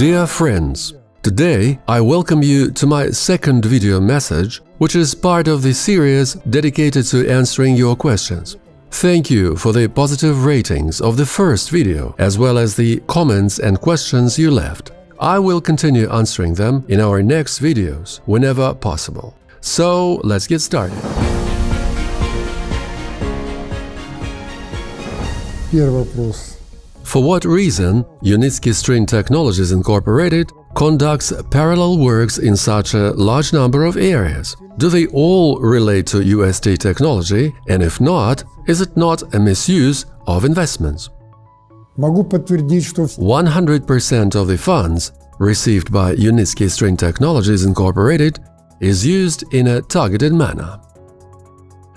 Dear friends, today I welcome you to my second video message, which is part of the series dedicated to answering your questions. Thank you for the positive ratings of the first video, as well as the comments and questions you left. I will continue answering them in our next videos, whenever possible. So, let's get started. Первый вопрос. For what reason Unitsky String Technologies Incorporated conducts parallel works in such a large number of areas? Do they all relate to UST technology, and if not, is it not a misuse of investments? Могу подтвердить, что 100% of the funds received by Unitsky String Technologies Incorporated is used in a targeted manner.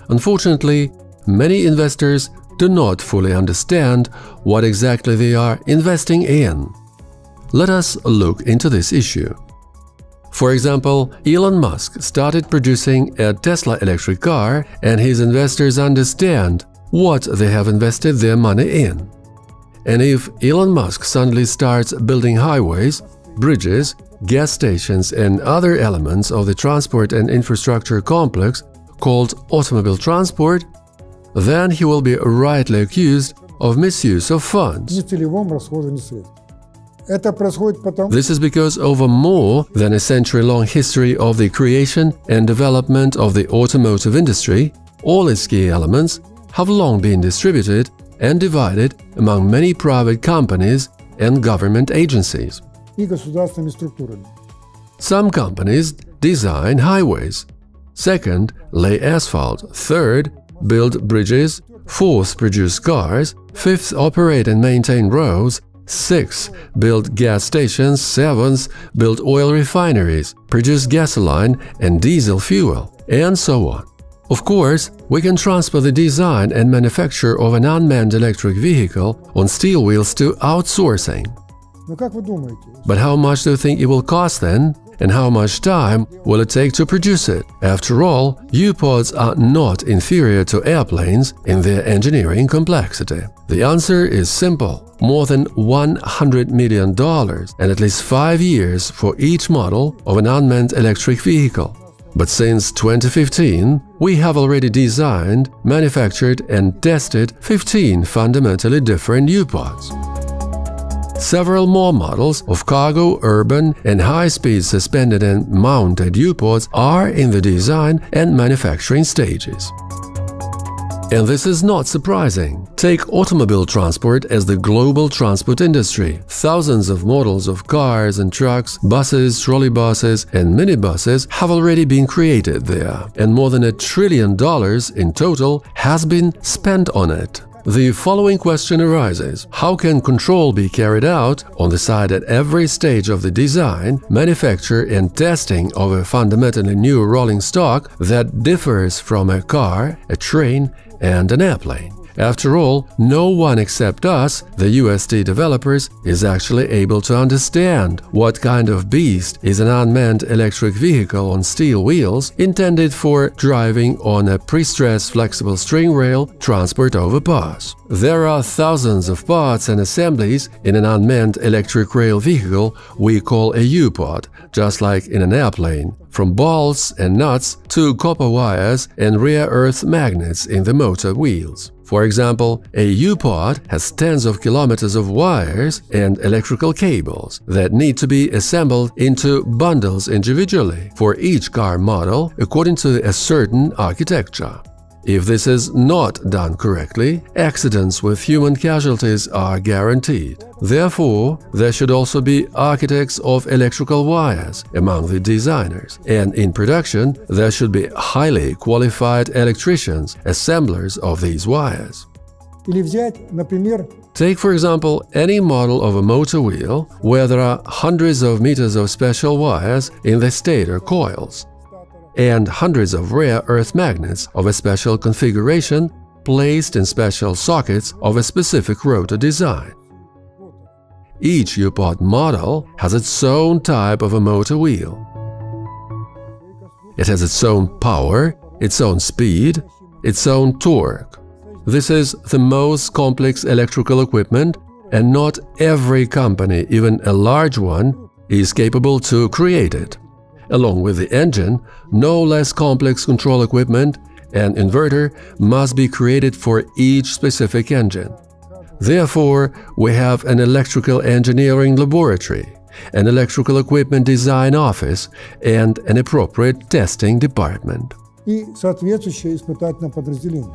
Unfortunately, many investors do not fully understand what exactly they are investing in. Let us look into this issue. For example, Elon Musk started producing a Tesla electric car, and his investors understand what they have invested their money in. And if Elon Musk suddenly starts building highways, bridges, gas stations and other elements of the transport and infrastructure complex called automobile transport, then he will be rightly accused of misuse of funds. нецелевом расходовании средств. Это происходит потому, This is because over more than a century-long history of the creation and development of the automotive industry, all its key elements have long been distributed and divided among many private companies and government agencies. и государственными структурами. Some companies design highways. Second, lay asphalt. Third, build bridges. Fourth, produce cars. Fifth, operate and maintain roads. Sixth, build gas stations. Seventh, build oil refineries, produce gasoline and diesel fuel, and so on. Of course, we can transfer the design and manufacture of an unmanned electric vehicle on steel wheels to outsourcing. Но как вы думаете, But how much do you think it will cost then? And how much time will it take to produce it? After all, U-pods are not inferior to airplanes in their engineering complexity. The answer is simple: more than $100 million and at least 5 years for each model of an unmanned electric vehicle. But since 2015, we have already designed, manufactured and tested 15 fundamentally different U-pods. Several more models of cargo, urban and high-speed suspended and mounted U-pods are in the design and manufacturing stages. And this is not surprising. Take automobile transport as the global transport industry. Thousands of models of cars and trucks, buses, trolleybuses and minibuses have already been created there, and more than $1 trillion in total has been spent on it. The following question arises: how can control be carried out on the side at every stage of the design, manufacture and testing of a fundamentally new rolling stock that differs from a car, a train and an airplane? After all, no one except us, the UST developers, is actually able to understand what kind of beast is an unmanned electric vehicle on steel wheels intended for driving on a pre-stressed flexible string rail transport over pass. There are thousands of parts and assemblies in an unmanned electric rail vehicle we call a U-pod, just like in an airplane, from bolts and nuts to copper wires and rare earth magnets in the motor wheels. For example, a U-pod has tens of kilometers of wires and electrical cables that need to be assembled into bundles individually for each car model according to a certain architecture. If this is not done correctly, accidents with human casualties are guaranteed. Therefore, there should also be architects of electrical wires among the designers, and in production there should be highly qualified electricians, assemblers of these wires. Или взять, например, Take, for example, any model of a motor wheel where there are hundreds of meters of special wires in the stator coils, and hundreds of rare earth magnets of a special configuration placed in special sockets of a specific rotor design. Each U-pod model has its own type of a motor wheel. It has its own power, its own speed, its own torque. This is the most complex electrical equipment and not every company, even a large one, is capable to create it. Along with the engine, no less complex control equipment, an inverter, must be created for each specific engine. Therefore, we have an electrical engineering laboratory, an electrical equipment design office, and an appropriate testing department. И соответствующее испытательное подразделение.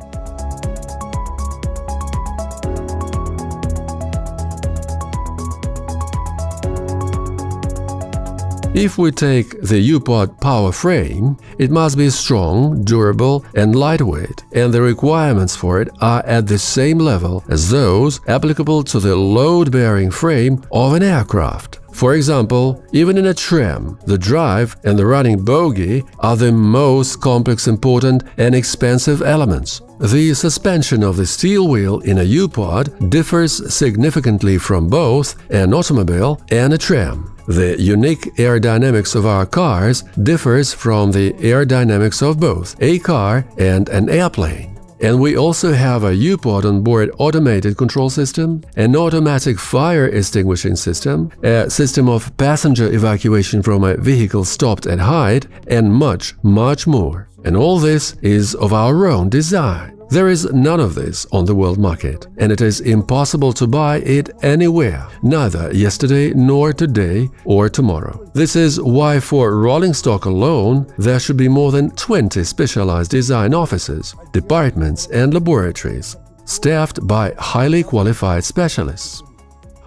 If we take the U-Pod power frame, it must be strong, durable, and lightweight, and the requirements for it are at the same level as those applicable to the load-bearing frame of an aircraft. For example, even in a tram, the drive and the running bogie are the most complex, important, and expensive elements. The suspension of the steel wheel in a U-Pod differs significantly from both an automobile and a tram. The unique aerodynamics of our cars differs from the aerodynamics of both a car and an airplane. And we also have a U-Pod onboard automated control system, an automatic fire extinguishing system, a system of passenger evacuation from a vehicle stopped at height, and much, much more. And all this is of our own design. There is none of this on the world market, and it is impossible to buy it anywhere, neither yesterday nor today or tomorrow. This is why for rolling stock alone, there should be more than 20 specialized design offices, departments and laboratories, staffed by highly qualified specialists.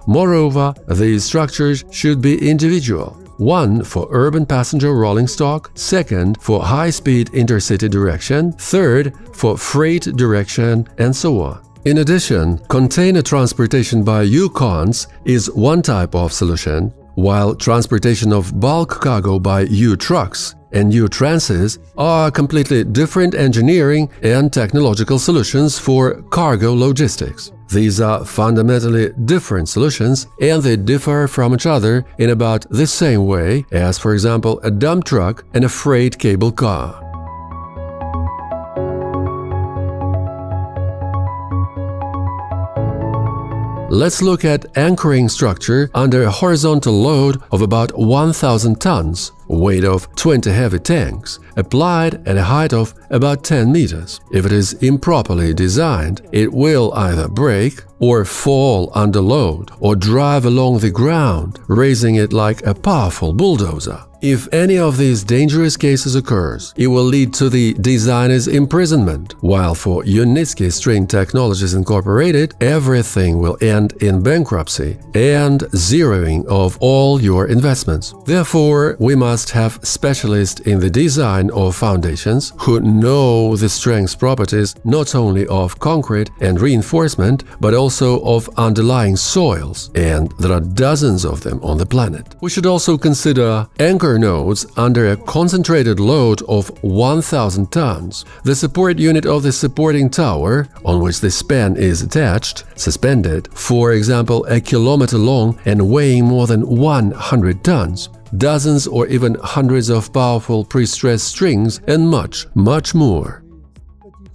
Moreover, these structures should be individual. One for urban passenger rolling stock, second for high-speed intercity direction, third for freight direction, and so on. In addition, container transportation by U-Cons is one type of solution, while transportation of bulk cargo by U-Trucks and U-Transes are completely different engineering and technological solutions for cargo logistics. These are fundamentally different solutions, and they differ from each other in about the same way as, for example, a dump truck and a freight cable car. Let's look at anchoring structure under a horizontal load of about 1,000 tons, weight of 20 heavy tanks, applied at a height of about 10 meters. If it is improperly designed, it will either break or fall under load or drive along the ground, raising it like a powerful bulldozer. If any of these dangerous cases occurs, it will lead to the designer's imprisonment, while for Unitsky String Technologies Incorporated, everything will end in bankruptcy and zeroing of all your investments. Therefore, we must have specialists in the design of foundations who know the strength properties not only of concrete and reinforcement, but also of underlying soils, and there are dozens of them on the planet. We should also consider anchor nodes under a concentrated load of 1,000 tons. The support unit of the supporting tower, on which the span is attached, suspended, for example, a kilometer long and weighing more than 100 tons. Dozens or even hundreds of powerful pre-stressed strings, and much, much more.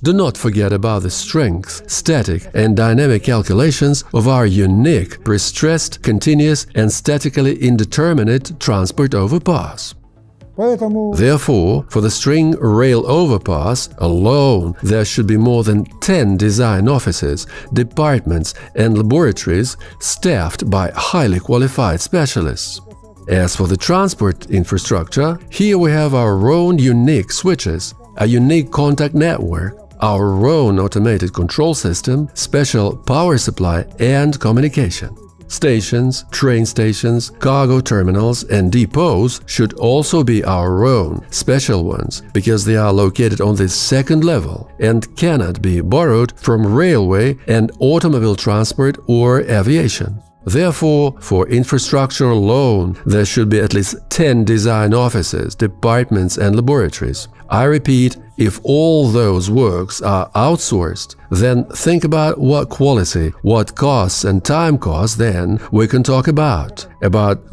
Do not forget about the strength, static and dynamic calculations of our unique, pre-stressed, continuous and statically indeterminate transport overpass. Therefore, for the string rail overpass alone, there should be more than 10 design offices, departments and laboratories staffed by highly qualified specialists. As for the transport infrastructure, here we have our own unique switches, a unique contact network, our own automated control system, special power supply and communication. Stations, train stations, cargo terminals and depots should also be our own, special ones, because they are located on the second level and cannot be borrowed from railway and automobile transport or aviation. Therefore, for infrastructure alone, there should be at least 10 design offices, departments and laboratories. I repeat, if all those works are outsourced, then think about what quality, what costs and time costs then we can talk about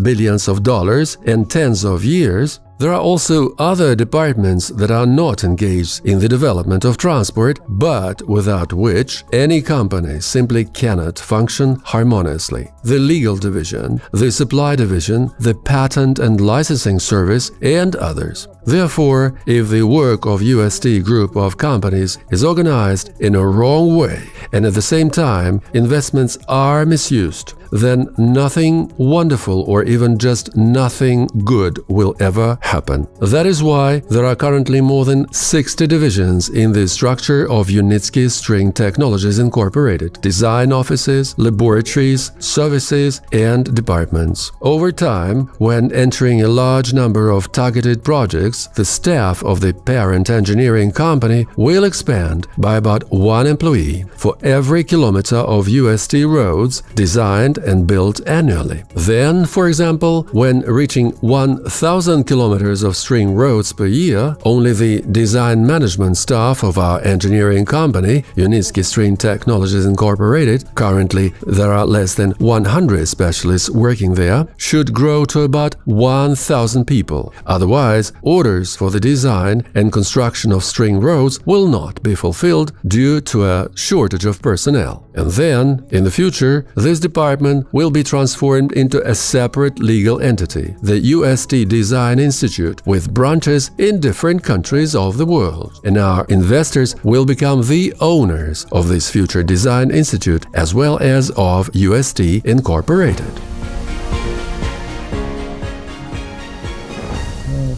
billions of dollars and tens of years, There are also other departments that are not engaged in the development of transport, but without which any company simply cannot function harmoniously. The legal division, the supply division, the patent and licensing service, and others. Therefore, if the work of UST group of companies is organized in a wrong way and at the same time investments are misused, then nothing wonderful or even just nothing good will ever happen. That is why there are currently more than 60 divisions in the structure of Unitsky String Technologies Incorporated: design offices, laboratories, services, and departments. Over time, when entering a large number of targeted projects, the staff of the parent engineering company will expand by about 1 employee for every kilometer of UST roads designed and built annually. Then, for example, when reaching 1,000 kilometers of string roads per year, only the design management staff of our engineering company, Unitsky String Technologies Incorporated, currently there are less than 100 specialists working there, should grow to about 1,000 people. Otherwise, orders for the design and construction of string roads will not be fulfilled due to a shortage of personnel. And then, in the future, this department will be transformed into a separate legal entity, the UST Design Institute, with branches in different countries of the world. And our investors will become the owners of this future design institute as well as of UST Incorporated.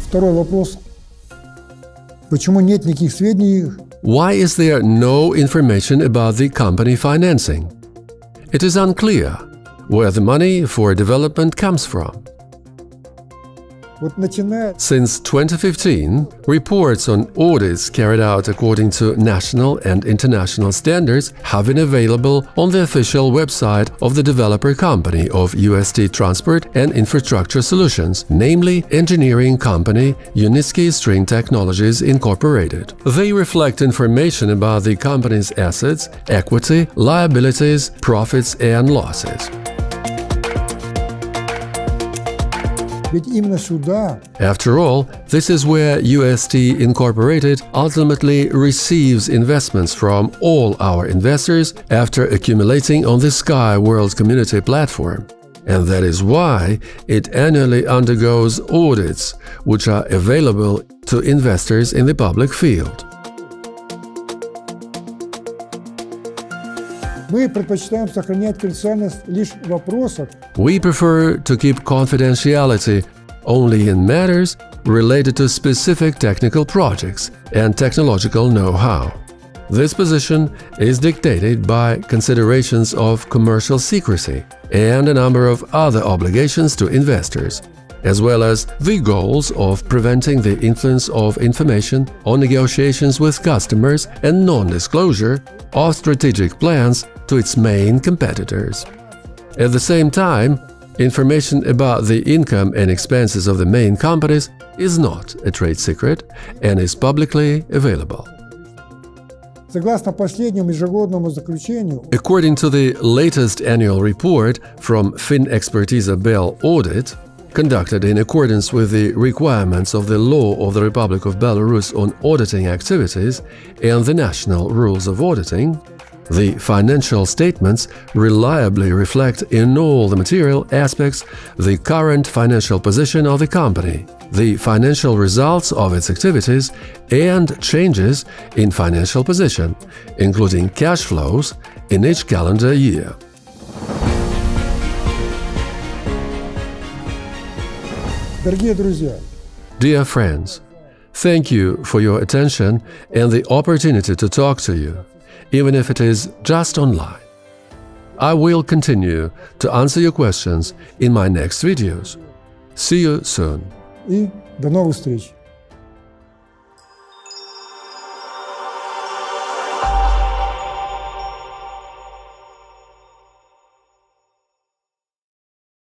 Второй вопрос. Почему нет никаких сведений? Why is there no information about the company financing? It is unclear where the money for development comes from. Вот начиная Since 2015, reports on audits carried out according to national and international standards have been available on the official website of the developer company of UST Transport and Infrastructure Solutions, namely engineering company Unitsky String Technologies Incorporated. They reflect information about the company's assets, equity, liabilities, profits and losses. Ведь именно сюда After all, this is where UST Incorporated ultimately receives investments from all our investors after accumulating on the Sky World Community platform. And that is why it annually undergoes audits, which are available to investors in the public field. мы предпочитаем сохранять конфиденциальность лишь в вопросах, We prefer to keep confidentiality only in matters related to specific technical projects and technological know-how. This position is dictated by considerations of commercial secrecy and a number of other obligations to investors, as well as the goals of preventing the influence of information on negotiations with customers and non-disclosure of strategic plans to its main competitors. At the same time, information about the income and expenses of the main companies is not a trade secret and is publicly available. согласно последнему ежегодному заключению, According to the latest annual report from FinExpertise Bell Audit, conducted in accordance with the requirements of the law of the Republic of Belarus on auditing activities and the national rules of auditing, the financial statements reliably reflect in all the material aspects the current financial position of the company, the financial results of its activities, and changes in financial position, including cash flows, in each calendar year. дорогие друзья, Dear friends, thank you for your attention and the opportunity to talk to you, even if it is just online. I will continue to answer your questions in my next videos. See you soon. и до новых встреч!